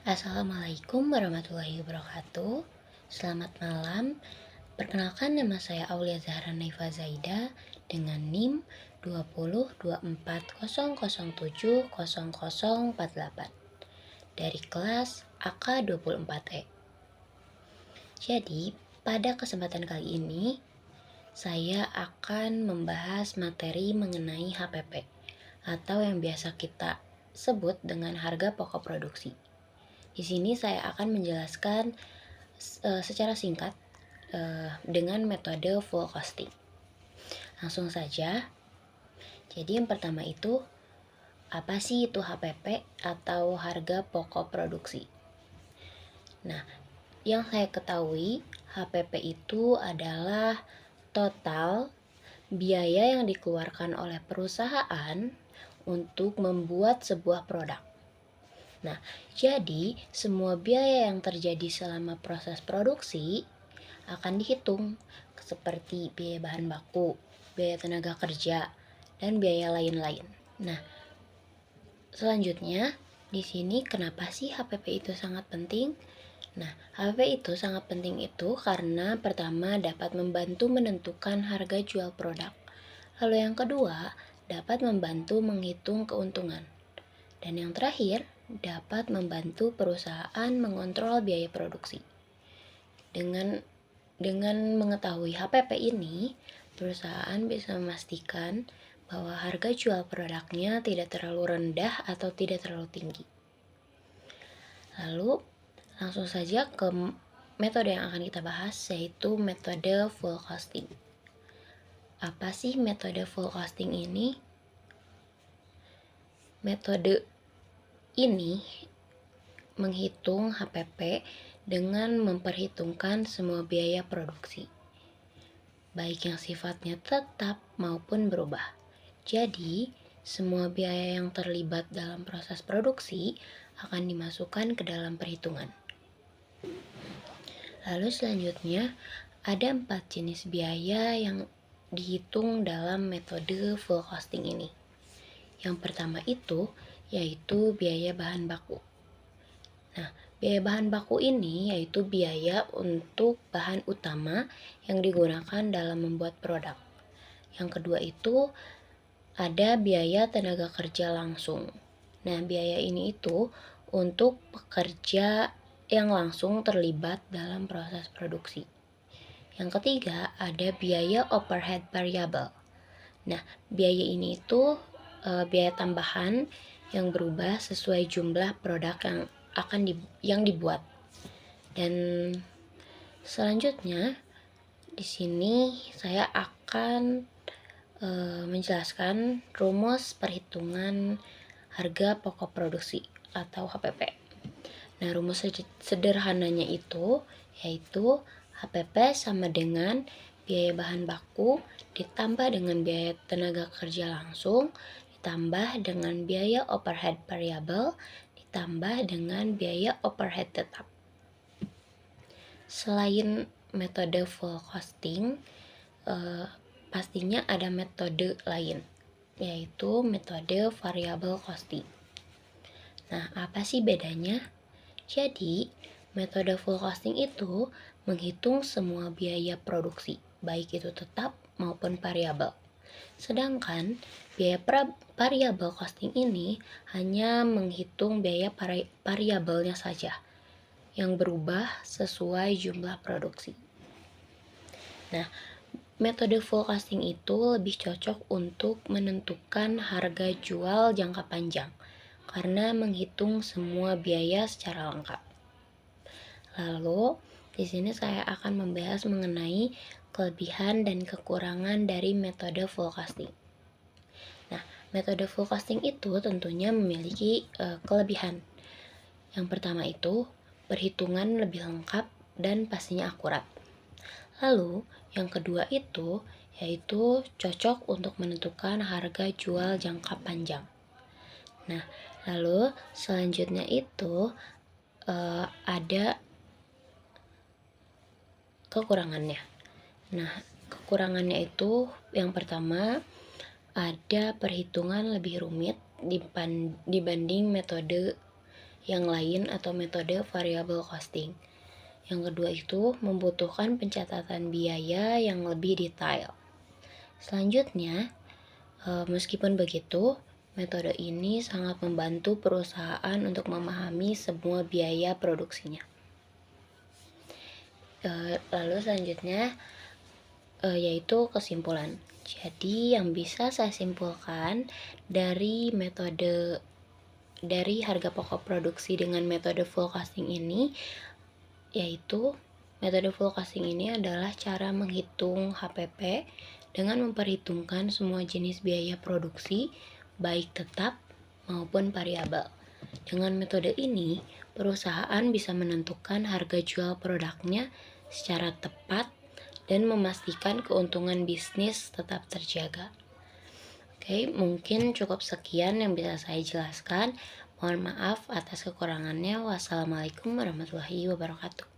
Assalamualaikum warahmatullahi wabarakatuh. Selamat malam. Perkenalkan, nama saya Aulia Zahra Naifa Zaida dengan NIM 202400700048 dari kelas AK24E. Jadi, pada kesempatan kali ini saya akan membahas materi mengenai HPP atau yang biasa kita sebut dengan harga pokok produksi. Di sini saya akan menjelaskan secara singkat dengan metode full costing. Langsung saja. Jadi yang pertama itu, apa sih itu HPP atau harga pokok produksi? Nah, yang saya ketahui, HPP itu adalah total biaya yang dikeluarkan oleh perusahaan untuk membuat sebuah produk. Nah, jadi semua biaya yang terjadi selama proses produksi akan dihitung, seperti biaya bahan baku, biaya tenaga kerja, dan biaya lain-lain. Nah, selanjutnya di sini kenapa sih HPP itu sangat penting? Nah, HPP itu sangat penting itu karena pertama dapat membantu menentukan harga jual produk. Lalu yang kedua, dapat membantu menghitung keuntungan. Dan yang terakhir, dapat membantu perusahaan mengontrol biaya produksi. Dengan mengetahui HPP ini, perusahaan bisa memastikan bahwa harga jual produknya tidak terlalu rendah atau tidak terlalu tinggi. Lalu, langsung saja ke metode yang akan kita bahas, yaitu metode full costing. Apa sih metode full costing ini? Metode ini menghitung HPP dengan memperhitungkan semua biaya produksi, baik yang sifatnya tetap maupun berubah. Jadi, semua biaya yang terlibat dalam proses produksi akan dimasukkan ke dalam perhitungan. Lalu selanjutnya, ada 4 jenis biaya yang dihitung dalam metode full costing ini. Yang pertama itu yaitu biaya bahan baku. Nah, biaya bahan baku ini yaitu biaya untuk bahan utama yang digunakan dalam membuat produk. Yang kedua itu ada biaya tenaga kerja langsung. Nah, biaya ini itu untuk pekerja yang langsung terlibat dalam proses produksi. Yang ketiga ada biaya overhead variable. Nah, biaya ini itu biaya tambahan yang berubah sesuai jumlah produk yang dibuat. Dan selanjutnya di sini saya akan menjelaskan rumus perhitungan harga pokok produksi atau HPP. Nah, rumus sederhananya itu yaitu HPP sama dengan biaya bahan baku ditambah dengan biaya tenaga kerja langsung ditambah dengan biaya overhead variable ditambah dengan biaya overhead tetap. Selain metode full costing, pastinya ada metode lain, yaitu metode variable costing. Nah, apa sih bedanya? Jadi, metode full costing itu menghitung semua biaya produksi, baik itu tetap maupun variabel. Sedangkan biaya variable costing ini hanya menghitung biaya variabelnya saja, yang berubah sesuai jumlah produksi. Nah, metode full costing itu lebih cocok untuk menentukan harga jual jangka panjang karena menghitung semua biaya secara lengkap. Lalu, di sini saya akan membahas mengenai kelebihan dan kekurangan dari metode full costing. Nah, metode full costing itu tentunya memiliki kelebihan. Yang pertama itu, perhitungan lebih lengkap dan pastinya akurat. Lalu, yang kedua itu yaitu cocok untuk menentukan harga jual jangka panjang. Nah, lalu selanjutnya itu ada kekurangannya. Nah, kekurangannya itu yang pertama ada perhitungan lebih rumit dibanding metode yang lain atau metode variable costing. Yang kedua itu membutuhkan pencatatan biaya yang lebih detail. Selanjutnya, meskipun begitu, metode ini sangat membantu perusahaan untuk memahami semua biaya produksinya. Lalu selanjutnya yaitu kesimpulan. Jadi yang bisa saya simpulkan dari harga pokok produksi dengan metode full costing ini, yaitu metode full costing ini adalah cara menghitung HPP dengan memperhitungkan semua jenis biaya produksi, baik tetap maupun variabel. Dengan metode ini, perusahaan bisa menentukan harga jual produknya secara tepat dan memastikan keuntungan bisnis tetap terjaga. Oke, mungkin cukup sekian yang bisa saya jelaskan. Mohon maaf atas kekurangannya. Wassalamualaikum warahmatullahi wabarakatuh.